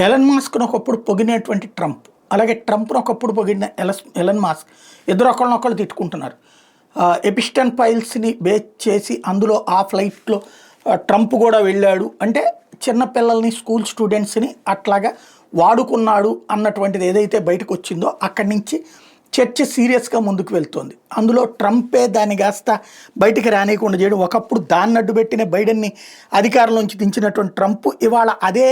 Elon మాస్క్ను ఒకప్పుడు పొగిడినటువంటి Trump, అలాగే ట్రంప్ను ఒకప్పుడు పొగిడిన ఎలన్ మాస్క్ ఇద్దరు ఒకళ్ళనొకళ్ళు తిట్టుకుంటున్నారు. ఎపిస్టన్ ఫైల్స్ని బేస్ చేసి అందులో ఆ ఫ్లైట్లో ట్రంప్ కూడా వెళ్ళాడు అంటే చిన్నపిల్లల్ని స్కూల్ స్టూడెంట్స్ని అట్లాగా వాడుకున్నాడు అన్నటువంటిది ఏదైతే బయటకు వచ్చిందో అక్కడి నుంచి చర్చ సీరియస్గా ముందుకు వెళ్తోంది. అందులో ట్రంపే దాన్ని కాస్త బయటికి రానియకుండా చేయడం, ఒకప్పుడు దాన్ని అడ్డుపెట్టిన బైడెన్ని అధికారంలోంచి దించినటువంటి ట్రంప్ ఇవాళ అదే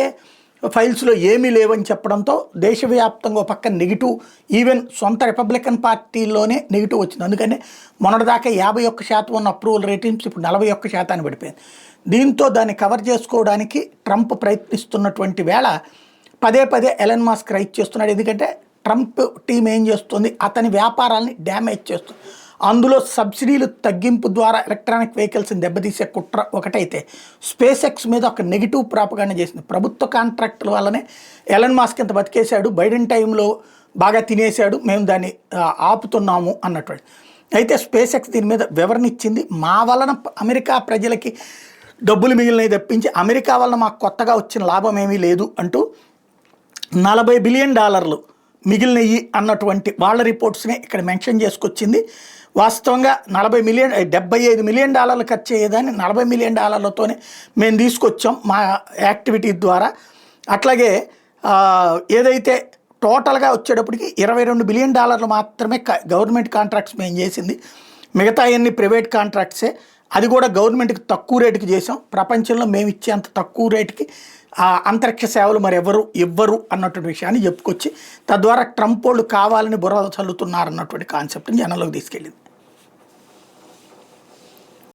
ఫైల్స్లో ఏమీ లేవని చెప్పడంతో దేశవ్యాప్తంగా పక్క నెగిటివ్, ఈవెన్ సొంత రిపబ్లికన్ పార్టీలోనే నెగిటివ్ వచ్చింది. అందుకని మొన్నటిదాకా 51% ఉన్న అప్రూవల్ రేటింగ్స్ ఇప్పుడు 41% పడిపోయింది. దీంతో దాన్ని కవర్ చేసుకోవడానికి ట్రంప్ ప్రయత్నిస్తున్నటువంటి వేళ పదే పదే ఎలన్ మాస్క్ రైట్ చేస్తున్నాడు. ఎందుకంటే ట్రంప్ టీం ఏం చేస్తుంది, అతని వ్యాపారాలని డ్యామేజ్ చేస్తుంది. అందులో సబ్సిడీలు తగ్గింపు ద్వారా ఎలక్ట్రానిక్ వెహికల్స్ని దెబ్బతీసే కుట్ర ఒకటైతే, స్పేస్ ఎక్స్ మీద ఒక నెగిటివ్ ప్రాపగాండా చేసింది. ప్రభుత్వ కాంట్రాక్టుల వల్లనే ఎలన్ మాస్క్ ఇంత బతికేశాడు, బైడెన్ టైంలో బాగా తినేశాడు, మేము దాన్ని ఆపుతున్నాము అన్నటువంటి. అయితే స్పేస్ ఎక్స్ దీని మీద వివరణ ఇచ్చింది. మా వలన అమెరికా ప్రజలకి డబ్బులు మిగిలినవి తప్పించి అమెరికా వలన మాకు కొత్తగా వచ్చిన లాభం ఏమీ లేదు అంటూ $40 బిలియన్ మిగిలినవి అన్నటువంటి వాళ్ళ రిపోర్ట్స్ని ఇక్కడ మెన్షన్ చేసుకొచ్చింది. వాస్తవంగా $75 మిలియన్ ఖర్చు అయ్యేదాన్ని $40 మిలియన్ మేము తీసుకొచ్చాం మా యాక్టివిటీ ద్వారా. అట్లాగే ఏదైతే టోటల్గా వచ్చేటప్పటికి $22 బిలియన్ మాత్రమే గవర్నమెంట్ కాంట్రాక్ట్స్ మేము చేసింది, మిగతా అన్ని ప్రైవేట్ కాంట్రాక్ట్సే. అది కూడా గవర్నమెంట్కి తక్కువ రేటుకి చేసాం. ప్రపంచంలో మేము ఇచ్చేంత తక్కువ రేటుకి అంతరిక్ష సేవలు మరి ఎవరు ఇవ్వరు అన్నటువంటి విషయాన్ని చెప్పుకొచ్చి తద్వారా ట్రంప్ వాళ్ళు కావాలని బుర్ర చల్లుతున్నారన్నటువంటి కాన్సెప్ట్ని జనంలోకి తీసుకెళ్ళింది.